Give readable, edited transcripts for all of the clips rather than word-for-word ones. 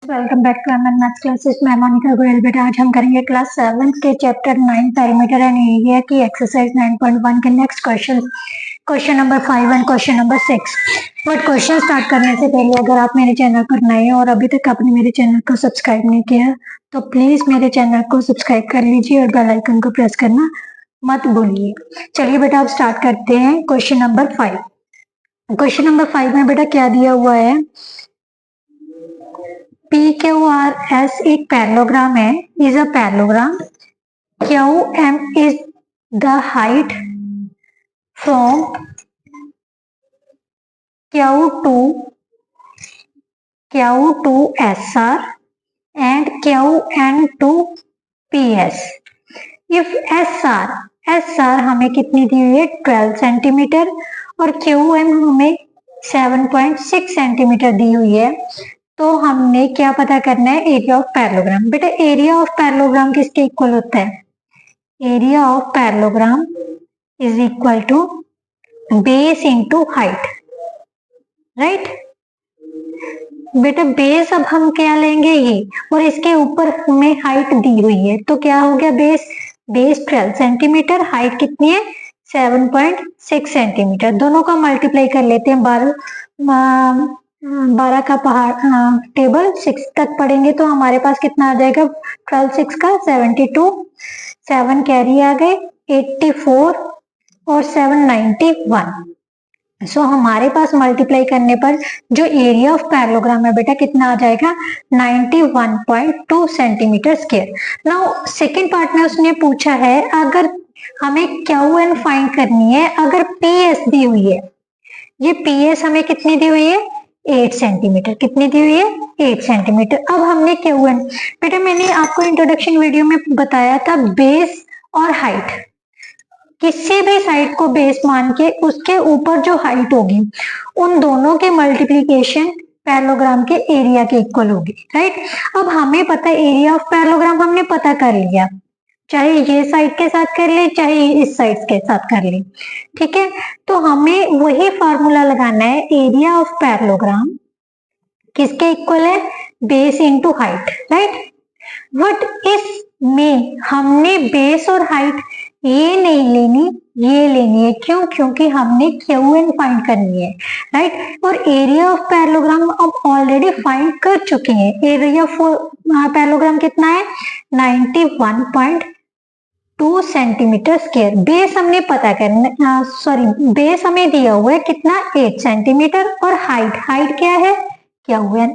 Welcome back to MN maths classes. मैं मोनिका गोयल। बेटा आज हम करेंगे क्लास 7 के चैप्टर 9 पेरीमीटर एंड एरिया की एक्सरसाइज 9.1 के next question number 5 and question number 6। But question start करने से पहले अगर आप मेरे चैनल पर नए हैं और अभी तक आपने मेरे चैनल को सब्सक्राइब नहीं किया तो प्लीज मेरे चैनल को सब्सक्राइब कर लीजिए और बेल आइकन को प्रेस करना मत भूलिए। चलिए बेटा अब स्टार्ट करते हैं क्वेश्चन नंबर 5। क्वेश्चन नंबर 5 में बेटा क्या दिया हुआ है, PQRS एक पैरेललोग्राम है, is a parallelogram. QM is the height from Q to SR and QN to PS। If SR हमें कितनी दी हुई है 12 सेंटीमीटर और QM हमें 7.6 सेंटीमीटर दी हुई है, तो हमने क्या पता करना है, एरिया ऑफ पैरेललोग्राम। बेटा एरिया ऑफ पैरेललोग्राम किसके इक्वल होता है, area of parallelogram is equal to base into height, right. बेटा बेस अब हम क्या लेंगे ये, और इसके ऊपर हमें हाइट दी हुई है, तो क्या हो गया बेस 12 सेंटीमीटर, हाइट कितनी है 7.6 सेंटीमीटर। दोनों का मल्टीप्लाई कर लेते हैं, 12 का पहाड़ टेबल 6 तक पढ़ेंगे तो हमारे पास कितना आ जाएगा, 12 6 का 72, 7 कैरी आ गए 84 और 7 91। सो हमारे पास मल्टीप्लाई करने पर जो एरिया ऑफ पैरेललोग्राम है बेटा कितना आ जाएगा 91.2 centimetre square. Now second part में उसने पूछा है अगर हमें QN फाइंड करनी है, अगर PS दी हुई है, ये PS हमें कितनी दी हुई है 8 सेंटीमीटर, कितनी दी हुई है 8 सेंटीमीटर। अब हमने QN, बेटा मैंने आपको इंट्रोडक्शन वीडियो में बताया था बेस और हाइट, किसी भी साइड को बेस मान के उसके ऊपर जो हाइट होगी उन दोनों के मल्टीप्लीकेशन पैरेललोग्राम के एरिया के इक्वल होगी, राइट। अब हमें पता है एरिया ऑफ पैरेललोग्राम हमने पता कर लिया, चाहे ये साइड के साथ कर ले चाहे इस साइड के साथ कर ले, ठीक है। तो हमें वही फार्मूला लगाना है, एरिया ऑफ पैरेललोग्राम किसके इक्वल है, base into height, right. But इसमें हमने बेस और हाइट ये नहीं लेनी, ये लेनी है, क्यों, क्योंकि हमने QN फाइंड करनी है, राइट। और एरिया ऑफ पैरेललोग्राम अब ऑलरेडी फाइंड कर चुके हैं, एरिया ऑफ पैरेललोग्राम कितना है 91.2 सेंटीमीटर स्क्वायर। बेस हमने पता करना, बेस हमें दिया हुआ है कितना 8 सेंटीमीटर और हाइट क्या है QN,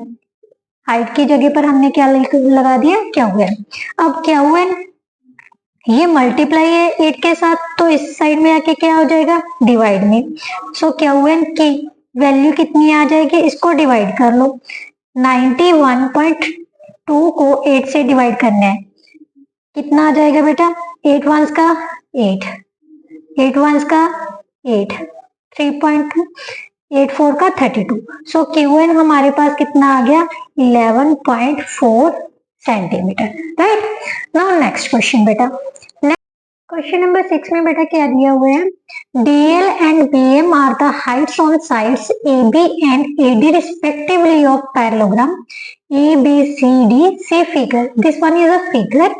हाइट की जगह पर हमने क्या लगा दिया QN। अब QN ये मल्टीप्लाई है 8 के साथ तो इस साइड में आके क्या हो जाएगा डिवाइड में, सो QN की वैल्यू कितनी आ जाएगी, इसको डिवाइड कर लो, 91.2 को 8 से डिवाइड करना है, कितना आ जाएगा बेटा 8 1 का 8, 8 1 का 8, 3.2, 8 4 का 32। सो QN हमारे पास कितना आ गया 11.4 centimetre, right. Now next question बेटा, क्वेश्चन नंबर 6 में बेटा क्या दिया हुआ है, DL and BM are the heights on sides AB and AD respectively of parallelogram ABCD. See figure, this one is a figure,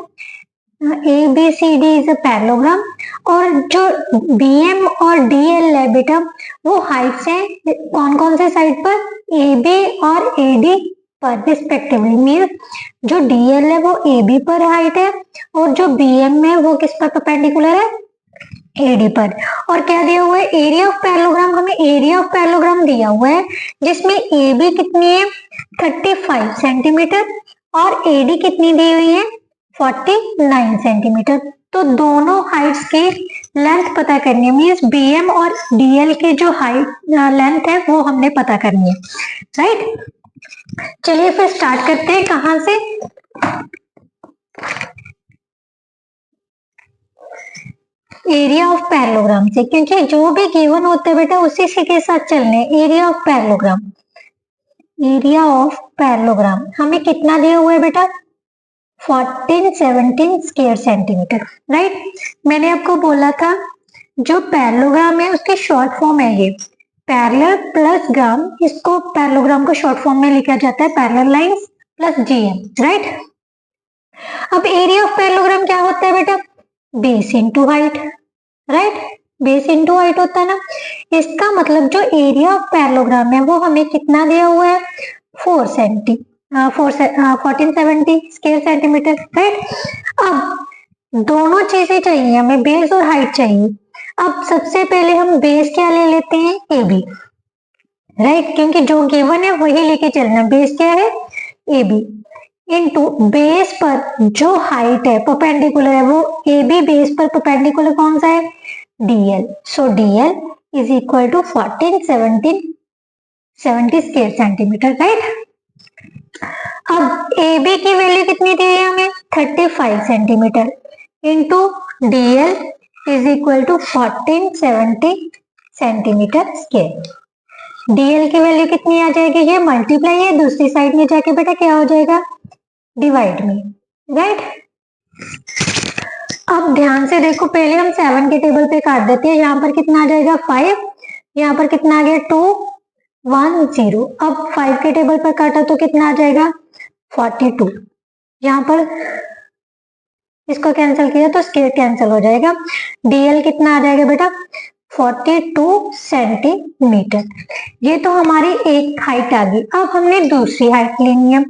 ABCD is a parallelogram, और जो BM और DL है बेटा वो हाइट्स है कौन कौन से साइड पर, AB और AD पर रिस्पेक्टिवली। मीन्स जो DL है वो AB पर हाइट है और जो BM है वो किस पर परपेंडिकुलर है AD पर। और क्या दिया हुआ है, एरिया ऑफ पैरेललोग्राम, हमें एरिया ऑफ पैरेललोग्राम दिया हुआ है जिसमें AB कितनी है 35 सेंटीमीटर और AD कितनी दी हुई है 49 सेंटीमीटर। तो दोनों हाइट्स की लेंथ पता करनी है, मीन्स BM और DL की जो हाइट लेंथ है वो हमने पता करनी है, राइट। चलिए फिर स्टार्ट करते हैं, कहां से, एरिया ऑफ पैरेललोग्राम से, क्योंकि जो भी गिवन होते हैं बेटा उसी से के साथ चलने। Area of parallelogram, area of parallelogram हमें कितना दिया हुआ है बेटा 17 स्क्वायर सेंटीमीटर, राइट। मैंने आपको बोला था जो पैरेललोग्राम है उसकी शॉर्ट फॉर्म है ये पैरेलल प्लस ग्राम, इसको पैरेललोग्राम को शॉर्ट फॉर्म में लिखा जाता है parallel lines plus GM, right. अब एरिया ऑफ पैरेललोग्राम क्या होता है बेटा? Base into height, right. Base into height होता है ना। इसका मतलब जो एरिया ऑफ पैरेललोग्राम है वो हमें कितना दिया हुआ है? 1470 स्क्वायर सेंटीमीटर, राइट। अब दोनों चीजें चाहिए हमें, बेस और हाइट चाहिए। अब सबसे पहले हम बेस क्या ले लेते हैं? AB, राइट, क्योंकि जो गिवन है वही लेके चलना। बेस क्या है? AB इंटू बेस पर जो हाइट है परपेंडिकुलर है वो AB बेस पर परपेंडिकुलर कौन सा है? DL। So DL is equal to 1470 square centimetre, right. अब AB की वैल्यू कितनी दी है हमें? 35 centimetre into DL is equal to 1470 centimetre square. DL की वैल्यू कितनी आ जाएगी? ये मल्टीप्लाई है, दूसरी साइड में जाके बेटा क्या हो जाएगा? डिवाइड में, राइट। अब ध्यान से देखो, पहले हम 7 के टेबल पे काट देते हैं। यहाँ पर कितना आ जाएगा? 5, यहाँ पर कितना आ गया? 2 1 0। अब 5 के टेबल पर काटा तो कितना आ जाएगा? 42। यहाँ पर इसको कैंसिल किया तो स्क्वायर कैंसिल हो जाएगा। DL कितना आ जाएगा बेटा? 42 सेंटीमीटर। ये तो हमारी एक हाइट आ गई। अब हमने दूसरी हाइट लेनी है।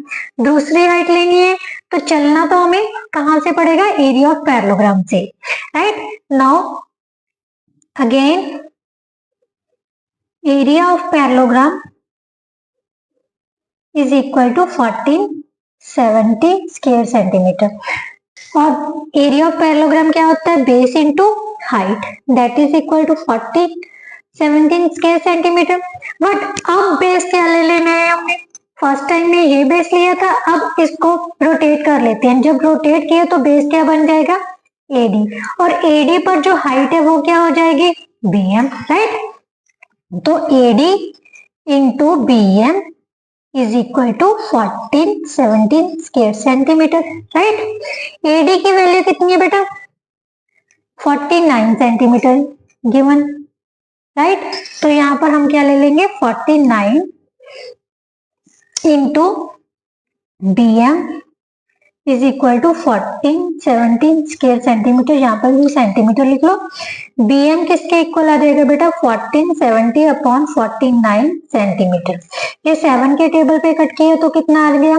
दूसरी हाइट लेनी है तो चलना तो हमें कहां से पड़ेगा? एरिया ऑफ पैरेललोग्राम से, right. Now again area of parallelogram is equal to 1470 square centimetre. और एरिया ऑफ पैरेललोग्राम क्या होता है? Base into height, that is equal to 17 square centimetre. But अब बेस क्या ले लेना है हमने? फर्स्ट टाइम में ये बेस लिया था, अब इसको रोटेट कर लेते हैं। जब रोटेट किया तो बेस क्या बन जाएगा? AD, और AD पर जो हाइट है वो क्या हो जाएगी? BM, right. तो AD into BM is equal to 1470 square centimetre, right. AD की वैल्यू कितनी है बेटा? 49 सेंटीमीटर गिवन, राइट। तो यहाँ पर हम क्या ले लेंगे? 49 into BM is equal to 1470 square centimetre. यहाँ पर भी सेंटीमीटर लिख लो। BM किसके इक्वल आ जाएगा बेटा? 1470 अपॉन 49 सेंटीमीटर। ये 7 के टेबल पे कट किया तो कितना आ गया?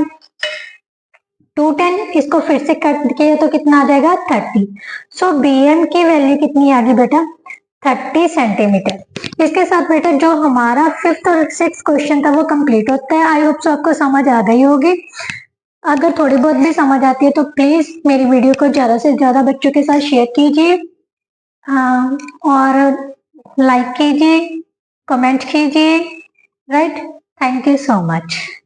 210। इसको फिर से कट किया तो कितना आ जाएगा? 30। सो BM की वैल्यू कितनी आ गई बेटा? 30 सेंटीमीटर। इसके साथ बेटा जो हमारा 5th और 6th क्वेश्चन था वो कंप्लीट होता है। आई होप सो आपको समझ आ गई होगी। अगर थोड़ी बहुत भी समझ आती है तो प्लीज मेरी वीडियो को ज्यादा से ज्यादा बच्चों के साथ शेयर कीजिए, और लाइक कीजिए, कमेंट कीजिए, right. Thank you so much.